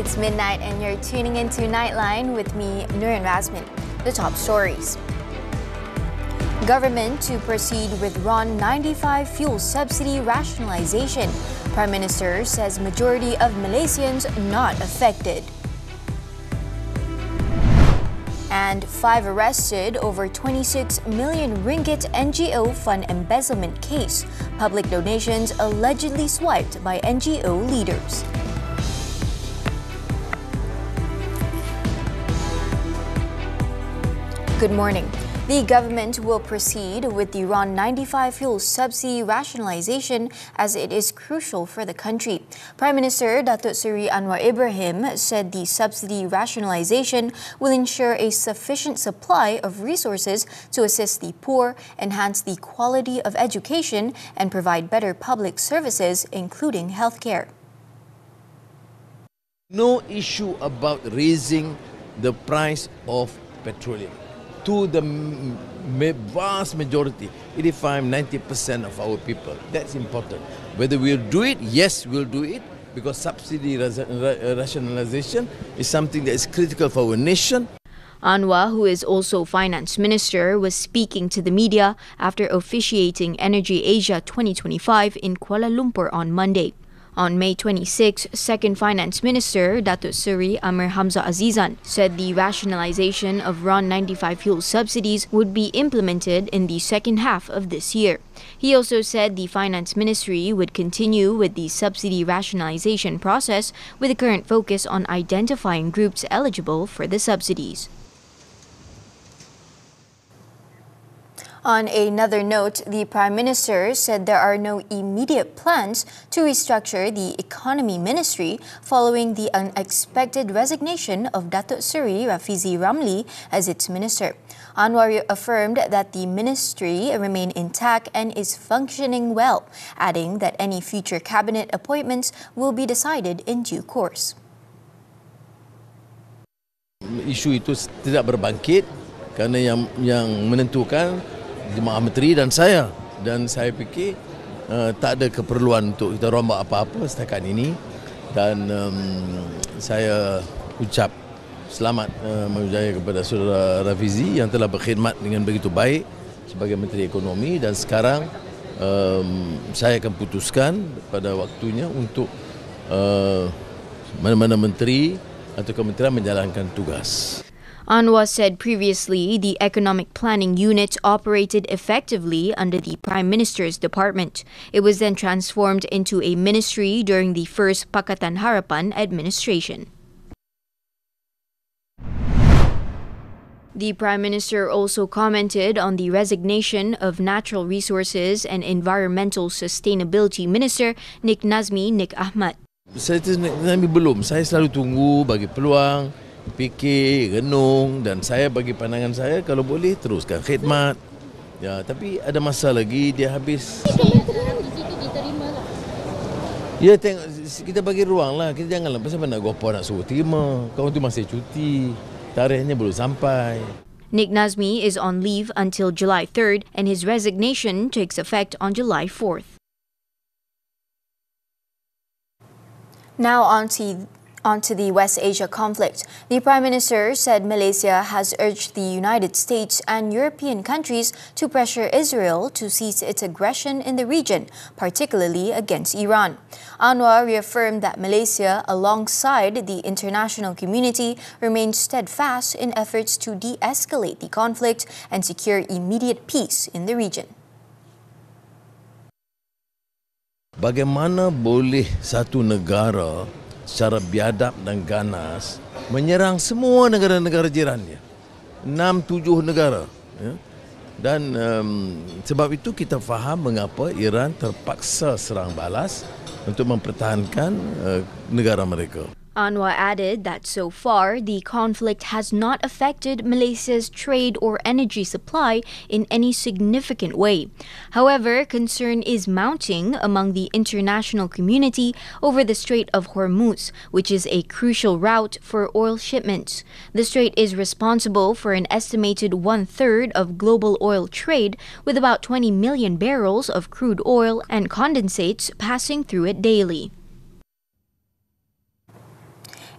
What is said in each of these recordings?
It's midnight and you're tuning into Nightline with me, Nurin Razmyn. The top stories. Government to proceed with RON 95 fuel subsidy rationalisation. Prime Minister says majority of Malaysians not affected. And 5 arrested over 26 million ringgit NGO fund embezzlement case. Public donations allegedly swiped by NGO leaders. Good morning. The government will proceed with the RON 95 fuel subsidy rationalisation as it is crucial for the country. Prime Minister Datuk Seri Anwar Ibrahim said the subsidy rationalisation will ensure a sufficient supply of resources to assist the poor, enhance the quality of education and provide better public services, including healthcare. No issue about raising the price of petroleum. To the vast majority, 85-90% of our people. That's important. Whether we'll do it, yes, we'll do it, because subsidy rationalisation is something that is critical for our nation. Anwar, who is also Finance Minister, was speaking to the media after officiating Energy Asia 2025 in Kuala Lumpur on Monday. On May 26, Second Finance Minister Datuk Seri Amir Hamzah Azizan said the rationalisation of RON 95 fuel subsidies would be implemented in the second half of this year. He also said the Finance Ministry would continue with the subsidy rationalisation process with a current focus on identifying groups eligible for the subsidies. On another note, the Prime Minister said there are no immediate plans to restructure the Economy Ministry following the unexpected resignation of Datuk Seri Rafizi Ramli as its minister. Anwar affirmed that the ministry remain intact and is functioning well, adding that any future cabinet appointments will be decided in due course. Isu itu tidak berbangkit kerana yang menentukan Jemaah Menteri dan saya fikir tak ada keperluan untuk kita rombak apa-apa setakat ini dan saya ucap selamat mengucapkan kepada saudara Rafizi yang telah berkhidmat dengan begitu baik sebagai Menteri Ekonomi dan sekarang saya akan putuskan pada waktunya untuk mana-mana menteri atau kementerian menjalankan tugas. Anwar said previously the Economic Planning Unit operated effectively under the Prime Minister's department. It was then transformed into a ministry during the first Pakatan Harapan administration. The Prime Minister also commented on the resignation of Natural Resources and Environmental Sustainability Minister Nik Ahmad. Saya belum. Saya selalu tunggu bagi peluang, fikir, renung dan saya bagi pandangan saya kalau boleh teruskan khidmat. Ya, tapi ada masa lagi dia habis. Ya, tengok kita bagi ruang lah. Kita janganlah pasal nak gopo nak suruh terima. Kau tu masih cuti. Tarikhnya belum sampai. Nik Nazmi is on leave until July 3rd and his resignation takes effect on July 4th. Now onto the West Asia conflict. The Prime Minister said Malaysia has urged the United States and European countries to pressure Israel to cease its aggression in the region, particularly against Iran. Anwar reaffirmed that Malaysia, alongside the international community, remains steadfast in efforts to de-escalate the conflict and secure immediate peace in the region. Bagaimana boleh satu negara secara biadab dan ganas menyerang semua negara-negara jirannya, 6-7 negara, ya? Dan sebab itu kita faham mengapa Iran terpaksa serang balas untuk mempertahankan negara mereka. Anwar added that so far, the conflict has not affected Malaysia's trade or energy supply in any significant way. However, concern is mounting among the international community over the Strait of Hormuz, which is a crucial route for oil shipments. The strait is responsible for an estimated 1/3 of global oil trade, with about 20 million barrels of crude oil and condensates passing through it daily.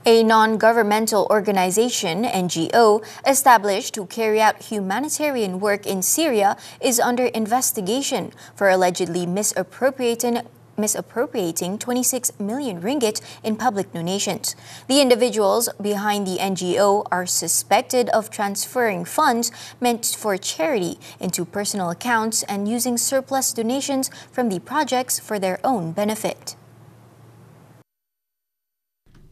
A non-governmental organization, NGO, established to carry out humanitarian work in Syria is under investigation for allegedly misappropriating 26 million ringgit in public donations. The individuals behind the NGO are suspected of transferring funds meant for charity into personal accounts and using surplus donations from the projects for their own benefit.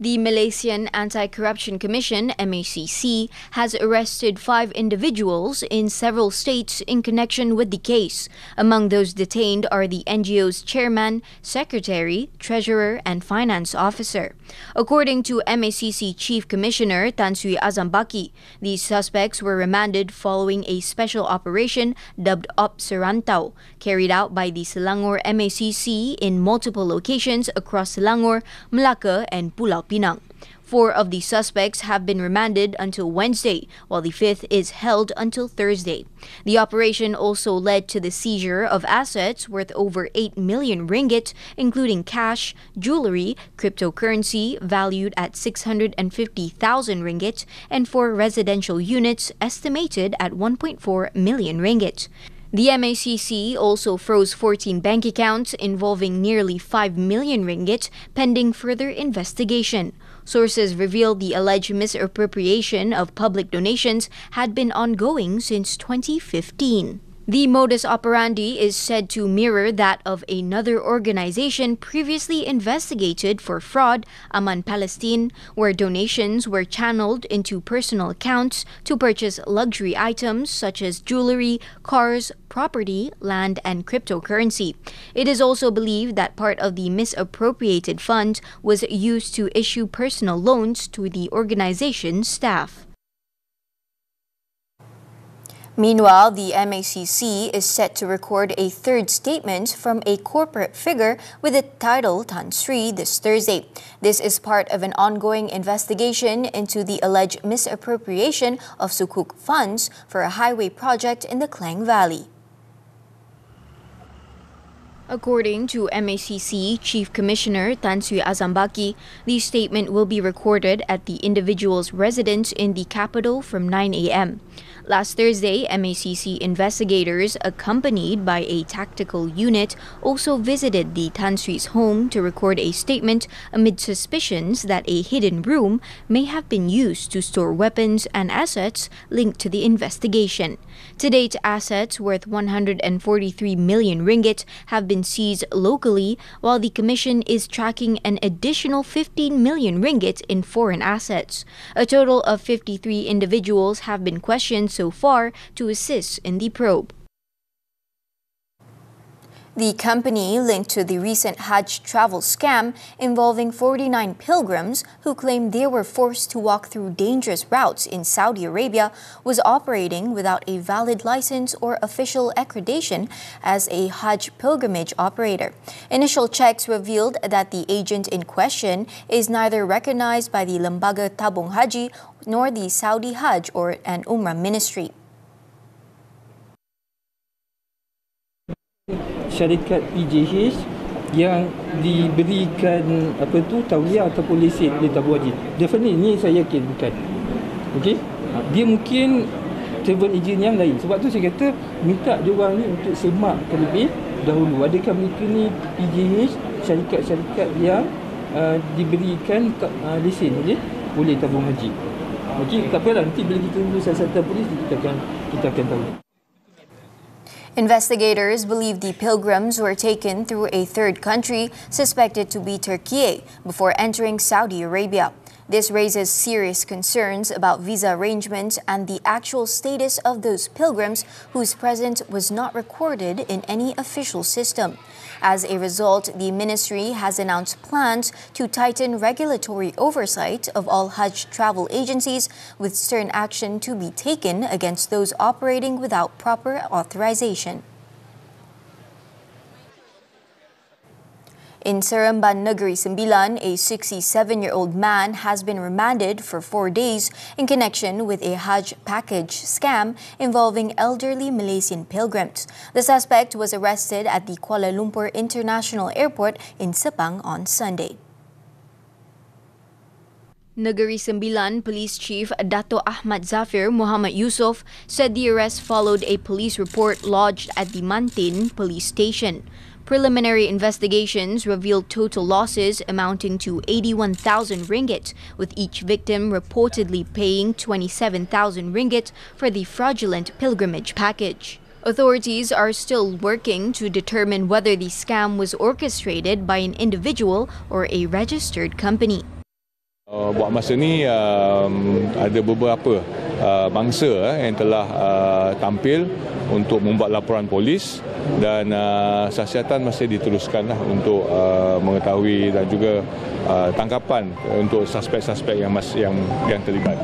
The Malaysian Anti-Corruption Commission, MACC, has arrested 5 individuals in several states in connection with the case. Among those detained are the NGO's chairman, secretary, treasurer, and finance officer. According to MACC Chief Commissioner Tan Sri Azambaki, these suspects were remanded following a special operation dubbed Op Serantau, carried out by the Selangor MACC in multiple locations across Selangor, Melaka, and Pulau Pinang. 4 of the suspects have been remanded until Wednesday, while the 5th is held until Thursday. The operation also led to the seizure of assets worth over 8 million ringgit, including cash, jewelry, cryptocurrency valued at 650,000 ringgit, and 4 residential units estimated at 1.4 million ringgit. The MACC also froze 14 bank accounts involving nearly 5 million ringgit pending further investigation. Sources revealed the alleged misappropriation of public donations had been ongoing since 2015. The modus operandi is said to mirror that of another organization previously investigated for fraud, Aman Palestine, where donations were channeled into personal accounts to purchase luxury items such as jewelry, cars, property, land, and cryptocurrency. It is also believed that part of the misappropriated fund was used to issue personal loans to the organization's staff. Meanwhile, the MACC is set to record a 3rd statement from a corporate figure with the title Tan Sri this Thursday. This is part of an ongoing investigation into the alleged misappropriation of Sukuk funds for a highway project in the Klang Valley. According to MACC Chief Commissioner Tan Sri Azambaki, the statement will be recorded at the individual's residence in the capital from 9 a.m. Last Thursday, MACC investigators, accompanied by a tactical unit, also visited the Tan Sri's home to record a statement amid suspicions that a hidden room may have been used to store weapons and assets linked to the investigation. To date, assets worth 143 million ringgit have been seized locally, while the Commission is tracking an additional 15 million ringgit in foreign assets. A total of 53 individuals have been questioned so far to assist in the probe. The company linked to the recent Hajj travel scam involving 49 pilgrims who claimed they were forced to walk through dangerous routes in Saudi Arabia was operating without a valid license or official accreditation as a Hajj pilgrimage operator. Initial checks revealed that the agent in question is neither recognized by the Lembaga Tabung Haji nor the Saudi Hajj and Umrah Ministry. Syarikat PJH yang diberikan tauliah ataupun lesen oleh tabung haji. Definitely ni saya yakin bukan. Okey? Dia mungkin travel agent yang lain. Sebab tu saya kata minta diorang ni untuk semak terlebih dahulu. Adakah mereka ni PJH, syarikat-syarikat yang diberikan lesen oleh tabung haji. Okey, tak apalah, nanti bila kita tunggu siasatan polis kita akan tahu. Investigators believe the pilgrims were taken through a 3rd country suspected to be Turkey before entering Saudi Arabia. This raises serious concerns about visa arrangements and the actual status of those pilgrims whose presence was not recorded in any official system. As a result, the ministry has announced plans to tighten regulatory oversight of all Hajj travel agencies, with stern action to be taken against those operating without proper authorization. In Seremban Negeri Sembilan, a 67-year-old man has been remanded for 4 days in connection with a Hajj package scam involving elderly Malaysian pilgrims. The suspect was arrested at the Kuala Lumpur International Airport in Sepang on Sunday. Negeri Sembilan Police Chief Dato Ahmad Zafir Muhammad Yusof said the arrest followed a police report lodged at the Mantin police station. Preliminary investigations revealed total losses amounting to 81,000 ringgit, with each victim reportedly paying 27,000 ringgit for the fraudulent pilgrimage package. Authorities are still working to determine whether the scam was orchestrated by an individual or a registered company. Buat masa ni ada beberapa mangsa yang telah tampil untuk membuat laporan polis dan siasatan masih diteruskanlah untuk mengetahui dan juga tangkapan untuk suspek-suspek yang terlibat.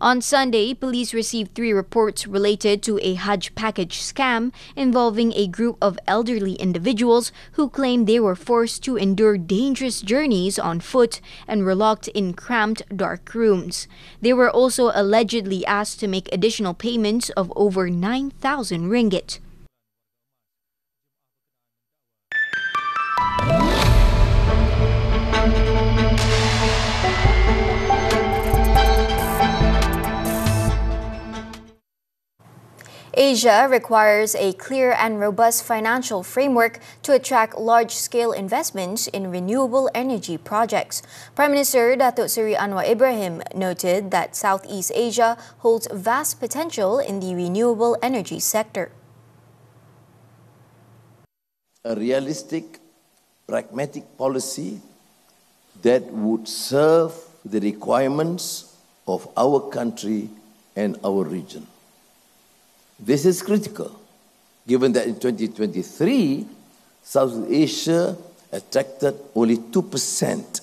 On Sunday, police received 3 reports related to a Hajj package scam involving a group of elderly individuals who claimed they were forced to endure dangerous journeys on foot and were locked in cramped, dark rooms. They were also allegedly asked to make additional payments of over 9,000 ringgit. Asia requires a clear and robust financial framework to attract large-scale investments in renewable energy projects. Prime Minister Datuk Seri Anwar Ibrahim noted that Southeast Asia holds vast potential in the renewable energy sector. A realistic, pragmatic policy that would serve the requirements of our country and our region. This is critical, given that in 2023, Southeast Asia attracted only 2%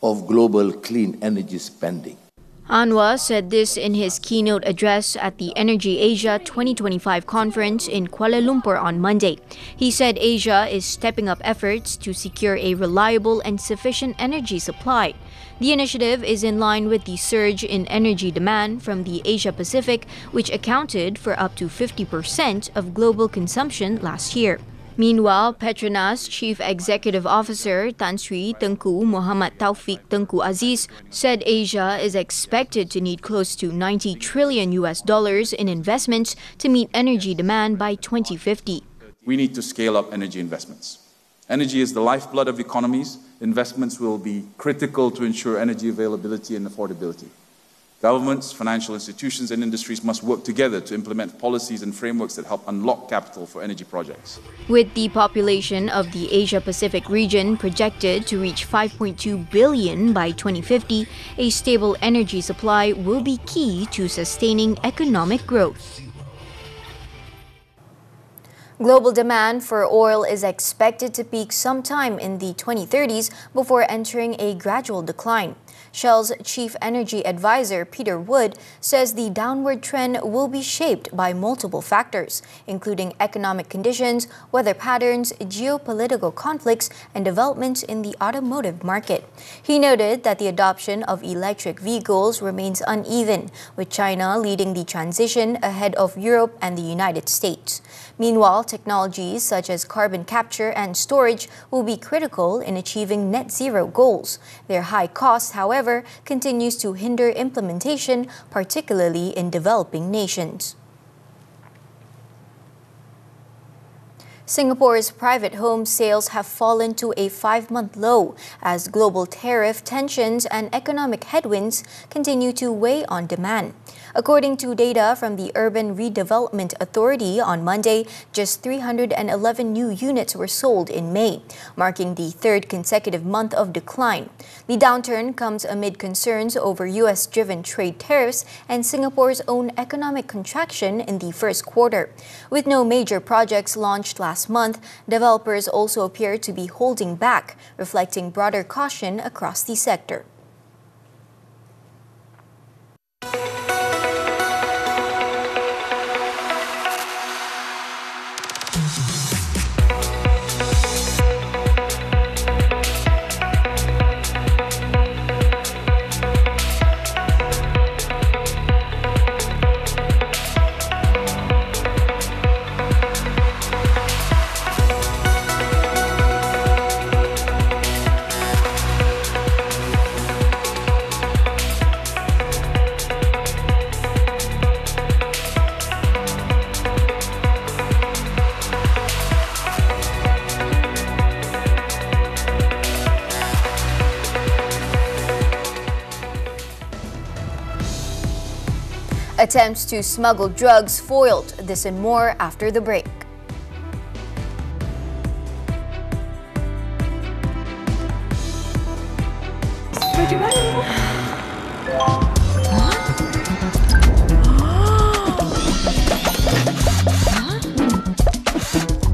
of global clean energy spending. Anwar said this in his keynote address at the Energy Asia 2025 conference in Kuala Lumpur on Monday. He said Asia is stepping up efforts to secure a reliable and sufficient energy supply. The initiative is in line with the surge in energy demand from the Asia-Pacific, which accounted for up to 50% of global consumption last year. Meanwhile, Petronas Chief Executive Officer Tan Sri Tengku Muhammad Taufik Tengku Aziz said Asia is expected to need close to $90 trillion in investments to meet energy demand by 2050. We need to scale up energy investments. Energy is the lifeblood of economies. Investments will be critical to ensure energy availability and affordability. Governments, financial institutions and industries must work together to implement policies and frameworks that help unlock capital for energy projects. With the population of the Asia-Pacific region projected to reach 5.2 billion by 2050, a stable energy supply will be key to sustaining economic growth. Global demand for oil is expected to peak sometime in the 2030s before entering a gradual decline. Shell's chief energy advisor, Peter Wood, says the downward trend will be shaped by multiple factors, including economic conditions, weather patterns, geopolitical conflicts, and developments in the automotive market. He noted that the adoption of electric vehicles remains uneven, with China leading the transition ahead of Europe and the United States. Meanwhile, technologies such as carbon capture and storage will be critical in achieving net zero goals. Their high cost, however, continues to hinder implementation, particularly in developing nations. Singapore's private home sales have fallen to a 5-month low as global tariff tensions and economic headwinds continue to weigh on demand. According to data from the Urban Redevelopment Authority on Monday, just 311 new units were sold in May, marking the 3rd consecutive month of decline. The downturn comes amid concerns over US-driven trade tariffs and Singapore's own economic contraction in the first quarter. With no major projects launched last month, developers also appear to be holding back, reflecting broader caution across the sector. Attempts to smuggle drugs foiled. This and more after the break.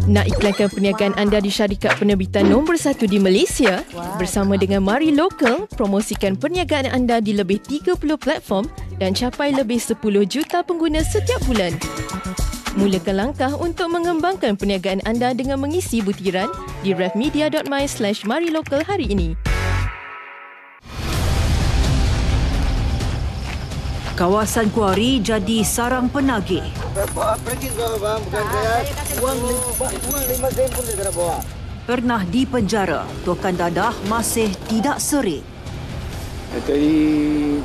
Nak iklankan perniagaan anda di syarikat penerbitan nombor 1 di Malaysia? Bersama dengan Mari Local, promosikan perniagaan anda di lebih 30 platform dan capai lebih 10 juta pengguna setiap bulan. Mulakan langkah untuk mengembangkan perniagaan anda dengan mengisi butiran di refmedia.my/marilocal hari ini. Kawasan Kuari jadi sarang penagih. Pernah dipenjara, tokan dadah masih tidak serik. Tadi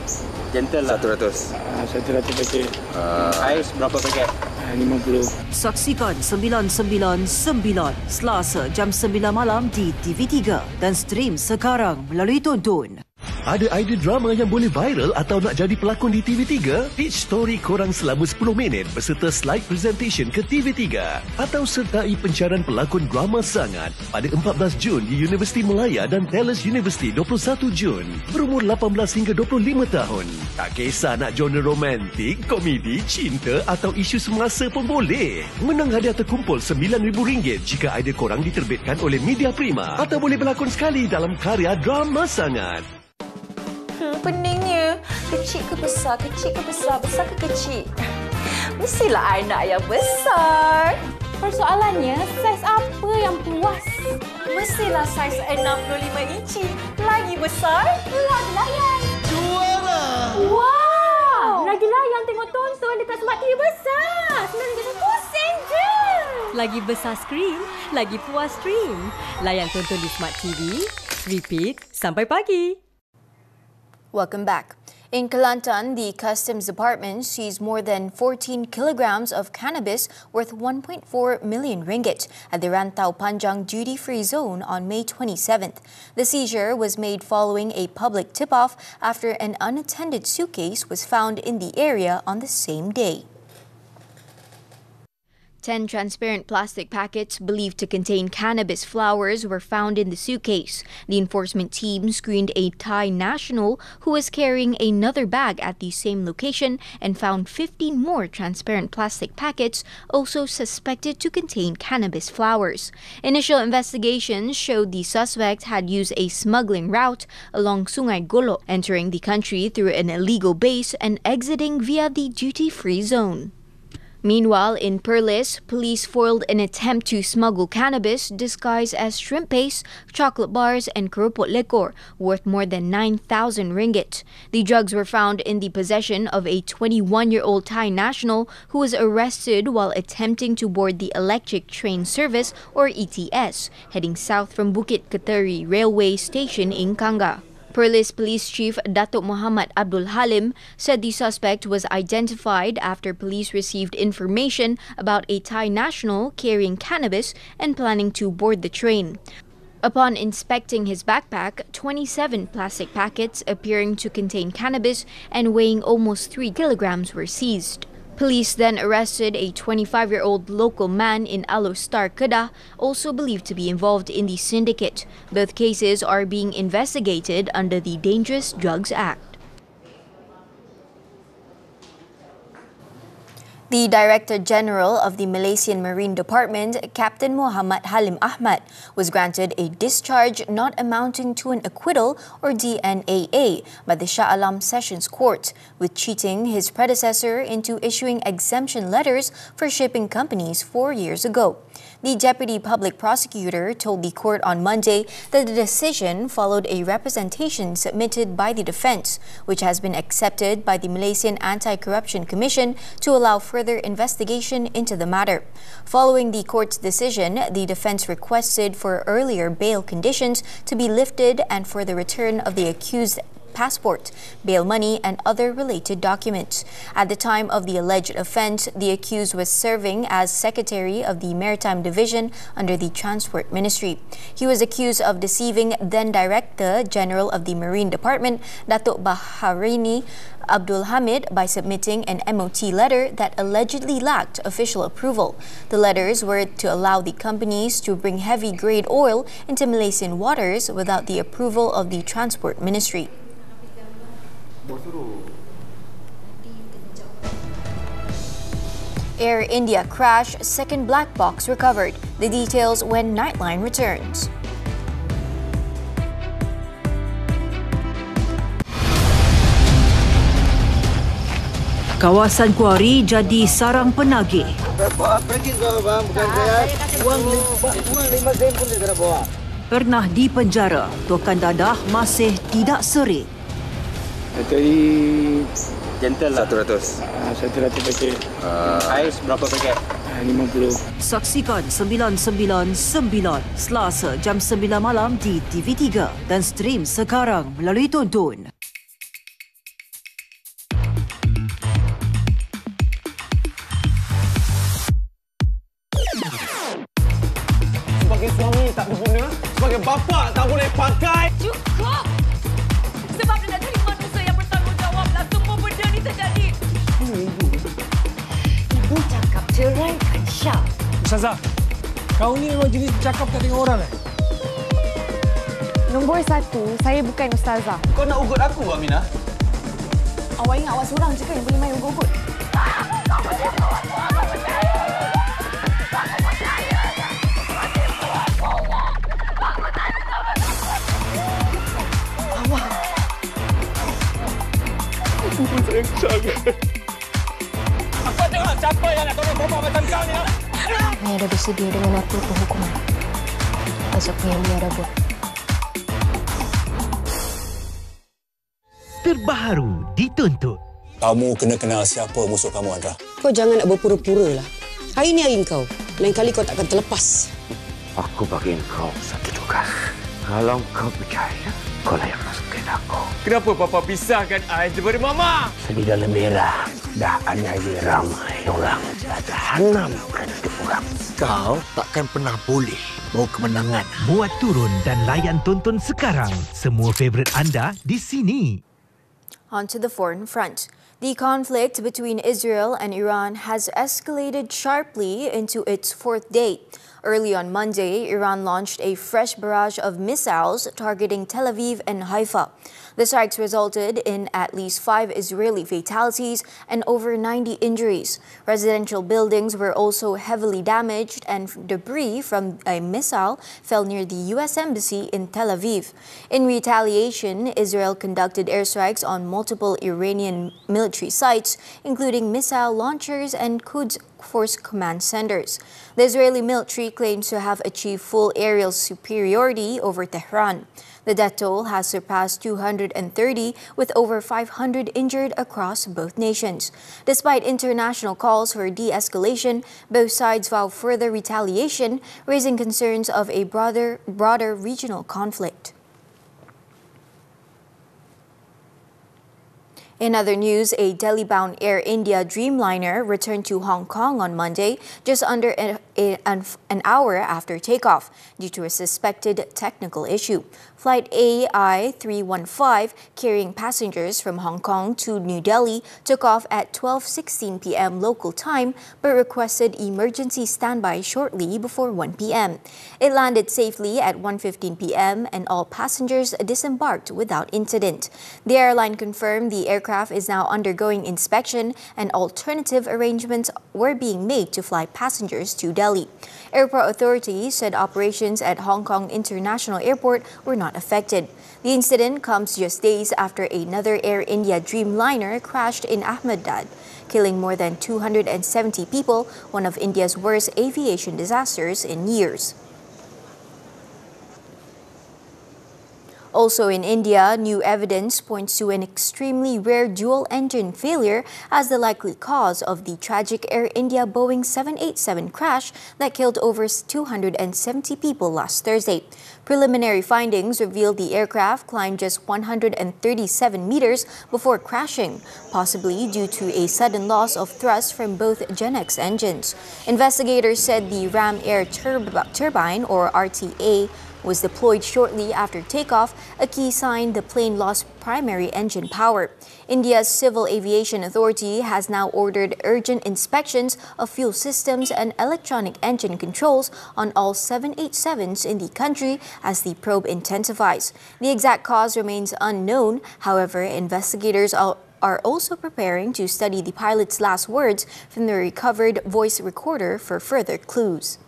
gentle lah 100. 100 paket. Ais berapa paket? 50. Saksikan 999 Selasa jam 9 malam di TV3 dan stream sekarang melalui Tonton. Ada idea drama yang boleh viral atau nak jadi pelakon di TV3? Pitch story korang selama 10 minit berserta slide presentation ke TV3. Atau sertai pencarian pelakon drama sangat pada 14 Jun di Universiti Melaya dan Dallas University 21 Jun. Berumur 18 hingga 25 tahun. Tak kisah nak genre romantik, komedi, cinta atau isu semasa pun boleh. Menang hadiah terkumpul RM9,000 jika idea korang diterbitkan oleh Media Prima. Atau boleh berlakon sekali dalam karya drama sangat. Peningnya. Kecil ke besar? Kecil ke besar? Besar ke kecil? Mestilah I nak yang besar. Persoalannya, saiz apa yang puas? Mestilah saiz 65 inci. Lagi besar, lagi layan. Juara! Wow! Lagi layan tengok tonton dekat Smart TV besar. RM9.1 je. Lagi besar skrin, lagi puas stream. Layan tonton di Smart TV, repeat sampai pagi. Welcome back. In Kelantan, the Customs Department seized more than 14 kilograms of cannabis worth 1.4 million ringgit at the Rantau Panjang duty-free zone on May 27th. The seizure was made following a public tip-off after an unattended suitcase was found in the area on the same day. 10 transparent plastic packets believed to contain cannabis flowers were found in the suitcase. The enforcement team screened a Thai national who was carrying another bag at the same location and found 15 more transparent plastic packets also suspected to contain cannabis flowers. Initial investigations showed the suspect had used a smuggling route along Sungai Golok, entering the country through an illegal base and exiting via the duty-free zone. Meanwhile, in Perlis, police foiled an attempt to smuggle cannabis disguised as shrimp paste, chocolate bars and keropok lekor, worth more than 9,000 ringgit. The drugs were found in the possession of a 21-year-old Thai national who was arrested while attempting to board the electric train service, or ETS, heading south from Bukit Keteri railway station in Kanga. Perlis Police Chief Datuk Muhammad Abdul Halim said the suspect was identified after police received information about a Thai national carrying cannabis and planning to board the train. Upon inspecting his backpack, 27 plastic packets appearing to contain cannabis and weighing almost 3 kilograms were seized. Police then arrested a 25-year-old local man in Alostar, Kedah, also believed to be involved in the syndicate. Both cases are being investigated under the Dangerous Drugs Act. The Director General of the Malaysian Marine Department, Captain Muhammad Halim Ahmad, was granted a discharge not amounting to an acquittal, or DNAA, by the Shah Alam Sessions Court, with cheating his predecessor into issuing exemption letters for shipping companies 4 years ago. The Deputy Public Prosecutor told the court on Monday that the decision followed a representation submitted by the defence, which has been accepted by the Malaysian Anti-Corruption Commission to allow further investigation into the matter. Following the court's decision, the defence requested for earlier bail conditions to be lifted and for the return of the accused passport, bail money, and other related documents. At the time of the alleged offence, the accused was serving as Secretary of the Maritime Division under the Transport Ministry. He was accused of deceiving then Director General of the Marine Department, Datuk Baharini Abdul Hamid, by submitting an MOT letter that allegedly lacked official approval. The letters were to allow the companies to bring heavy-grade oil into Malaysian waters without the approval of the Transport Ministry. Air India crash, second black box recovered. The details when Nightline returns. Kawasan kuari jadi sarang penagih. Pernah dipenjara, tokan dadah masih tidak serik. Tadi gentle lah. 100. 100 paket. Ais berapa paket? 50. Saksikan 999 Selasa jam 9 malam di TV3 dan stream sekarang melalui Tonton. Sebagai suami tak berguna, sebagai bapa tak boleh pakai. Cukup! Sebab dia nak jadi manusia yang bertanggungjawablah semua benda ni terjadi. Ibu cakap ceraikan Syah. Ustazah, kau ni memang jenis cakap tak tengok orang Nombor 1, saya bukan ustazah. Kau nak ugut aku, Aminah? Awak ingat awak seorang je kan yang boleh main ugut-ugut? Aku tengok siapa yang nak tolong bapa macam kau ni. Ayah dah bersedia dengan apa penghukuman. Asap yang dia dah buat. Terbaru dituntut. Kamu kena kenal siapa musuh kamu, Andra. Kau jangan nak berpura-pura lah. Hari ni hari kau. Lain kali kau takkan terlepas. Aku bagi kau satu tugas. Kalau kau percaya, kau lah yang masukin aku. Kenapa Papa pisahkan Ais daripada Mama? Serigala merah dah aniaya ramai orang. Dah hanamkan hidup orang. Kau takkan pernah boleh bawa kemenangan. Muat turun dan layan tonton sekarang. Semua favourite anda di sini. On to the foreign front. The conflict between Israel and Iran has escalated sharply into its fourth day. Early on Monday, Iran launched a fresh barrage of missiles targeting Tel Aviv and Haifa. The strikes resulted in at least 5 Israeli fatalities and over 90 injuries. Residential buildings were also heavily damaged, and debris from a missile fell near the U.S. Embassy in Tel Aviv. In retaliation, Israel conducted airstrikes on multiple Iranian military sites, including missile launchers and Quds Force command centers. The Israeli military claims to have achieved full aerial superiority over Tehran. The death toll has surpassed 230, with over 500 injured across both nations. Despite international calls for de-escalation, both sides vow further retaliation, raising concerns of a broader regional conflict. In other news, a Delhi-bound Air India Dreamliner returned to Hong Kong on Monday, just under an hour after takeoff, due to a suspected technical issue. Flight AI-315, carrying passengers from Hong Kong to New Delhi, took off at 12:16 p.m. local time, but requested emergency standby shortly before 1 p.m. It landed safely at 1:15 p.m. and all passengers disembarked without incident. The airline confirmed the aircraft is now undergoing inspection and alternative arrangements were being made to fly passengers to Delhi. Airport authorities said operations at Hong Kong International Airport were not affected. The incident comes just days after another Air India Dreamliner crashed in Ahmedabad, killing more than 270 people, one of India's worst aviation disasters in years. Also in India, new evidence points to an extremely rare dual-engine failure as the likely cause of the tragic Air India Boeing 787 crash that killed over 270 people last Thursday. Preliminary findings revealed the aircraft climbed just 137 meters before crashing, possibly due to a sudden loss of thrust from both GenX engines. Investigators said the ram air turbine, or RTA, was deployed shortly after takeoff, a key sign the plane lost primary engine power. India's Civil Aviation Authority has now ordered urgent inspections of fuel systems and electronic engine controls on all 787s in the country as the probe intensifies. The exact cause remains unknown. However, investigators are also preparing to study the pilot's last words from the recovered voice recorder for further clues.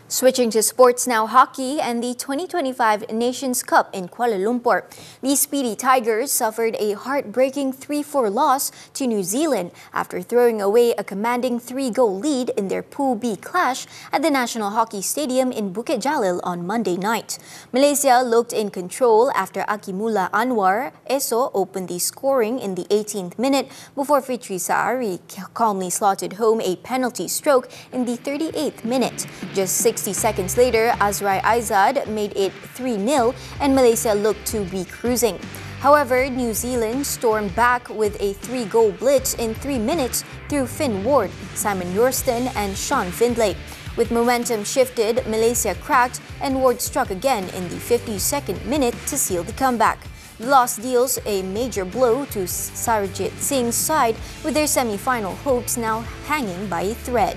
Switching to sports now, hockey and the 2025 Nations Cup in Kuala Lumpur. The Speedy Tigers suffered a heartbreaking 3-4 loss to New Zealand after throwing away a commanding 3-goal lead in their Pool B clash at the National Hockey Stadium in Bukit Jalil on Monday night. Malaysia looked in control after Akimullah Anwar Esok opened the scoring in the 18th minute before Fitri Saari calmly slotted home a penalty stroke in the 38th minute. Just 60 seconds later, Azrai Aizad made it 3-0 and Malaysia looked to be cruising. However, New Zealand stormed back with a 3-goal blitz in 3 minutes through Finn Ward, Simon Yorston and Sean Findlay. With momentum shifted, Malaysia cracked and Ward struck again in the 52nd minute to seal the comeback. The loss deals a major blow to Sarojit Singh's side, with their semi-final hopes now hanging by a thread.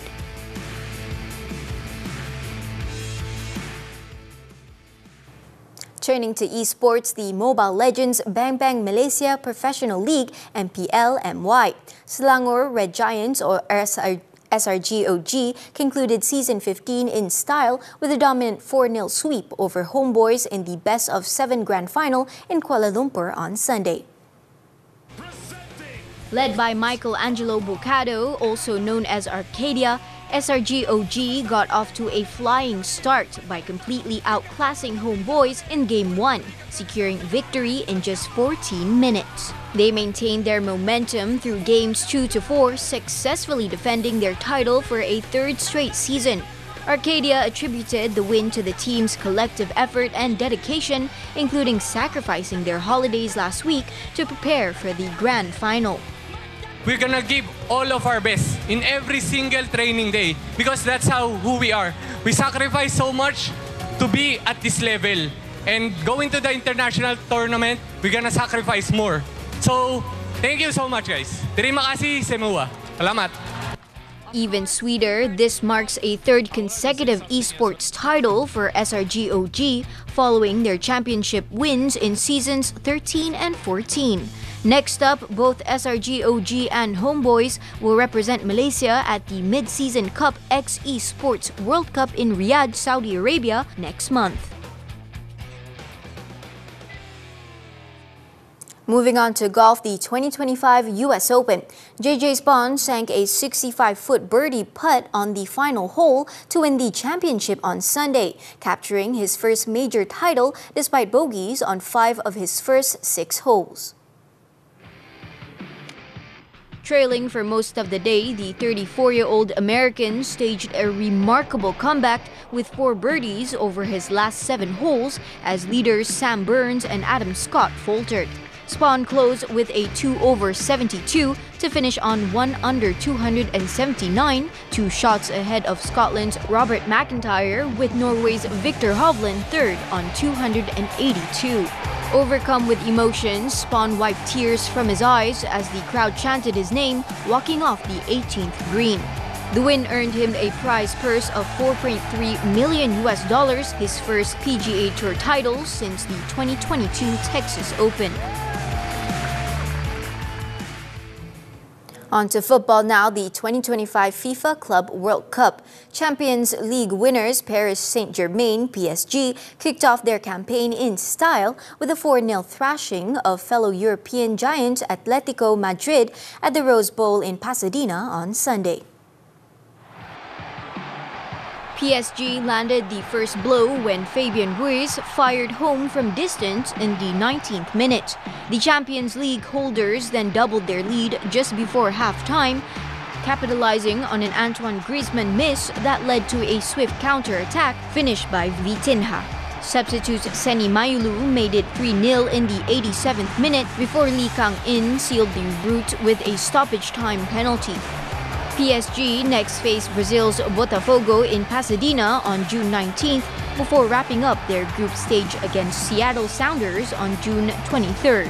Turning to esports, the Mobile Legends Bang Bang Malaysia Professional League MPL MY. Selangor Red Giants, or SRGOG, concluded Season 15 in style with a dominant 4-0 sweep over Homeboys in the best-of-7 Grand Final in Kuala Lumpur on Sunday. Led by Michelangelo Bocado, also known as Arcadia, SRGOG got off to a flying start by completely outclassing Homeboys in Game 1, securing victory in just 14 minutes. They maintained their momentum through Games 2 to 4, successfully defending their title for a third straight season. Arcadia attributed the win to the team's collective effort and dedication, including sacrificing their holidays last week to prepare for the grand final. We're gonna give all of our best in every single training day because that's who we are. We sacrifice so much to be at this level, and going to the international tournament, we're gonna sacrifice more. So, thank you so much, guys. Terima kasih semua. Salamat. Even sweeter, this marks a third consecutive esports title for SRGOG following their championship wins in seasons 13 and 14. Next up, both SRGOG and Homeboys will represent Malaysia at the Mid-Season Cup X Esports World Cup in Riyadh, Saudi Arabia next month. Moving on to golf, the 2025 US Open. JJ Spawn sank a 65-foot birdie putt on the final hole to win the championship on Sunday, capturing his first major title despite bogeys on 5 of his first 6 holes. Trailing for most of the day, the 34-year-old American staged a remarkable comeback with 4 birdies over his last 7 holes as leaders Sam Burns and Adam Scott faltered. Spawn closed with a 2 over 72 to finish on 1 under 279, 2 shots ahead of Scotland's Robert McIntyre, with Norway's Victor Hovland third on 282. Overcome with emotion, Spawn wiped tears from his eyes as the crowd chanted his name, walking off the 18th green. The win earned him a prize purse of $4.3 million, his first PGA Tour title since the 2022 Texas Open. On to football now. The 2025 FIFA Club World Cup Champions League winners Paris Saint-Germain (PSG) kicked off their campaign in style with a 4-0 thrashing of fellow European giant Atletico Madrid at the Rose Bowl in Pasadena on Sunday. PSG landed the first blow when Fabian Ruiz fired home from distance in the 19th minute. The Champions League holders then doubled their lead just before half-time, capitalizing on an Antoine Griezmann miss that led to a swift counter-attack finished by Vitinha. Substitute Seni Mayulu made it 3-0 in the 87th minute before Lee Kang-in sealed the route with a stoppage time penalty. PSG next face Brazil's Botafogo in Pasadena on June 19th before wrapping up their group stage against Seattle Sounders on June 23rd.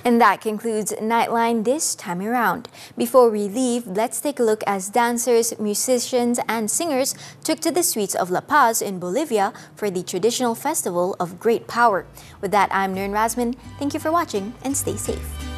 And that concludes Nightline this time around. Before we leave, let's take a look as dancers, musicians and singers took to the streets of La Paz in Bolivia for the traditional festival of Great Power. With that, I'm Nurin Razmyn. Thank you for watching and stay safe.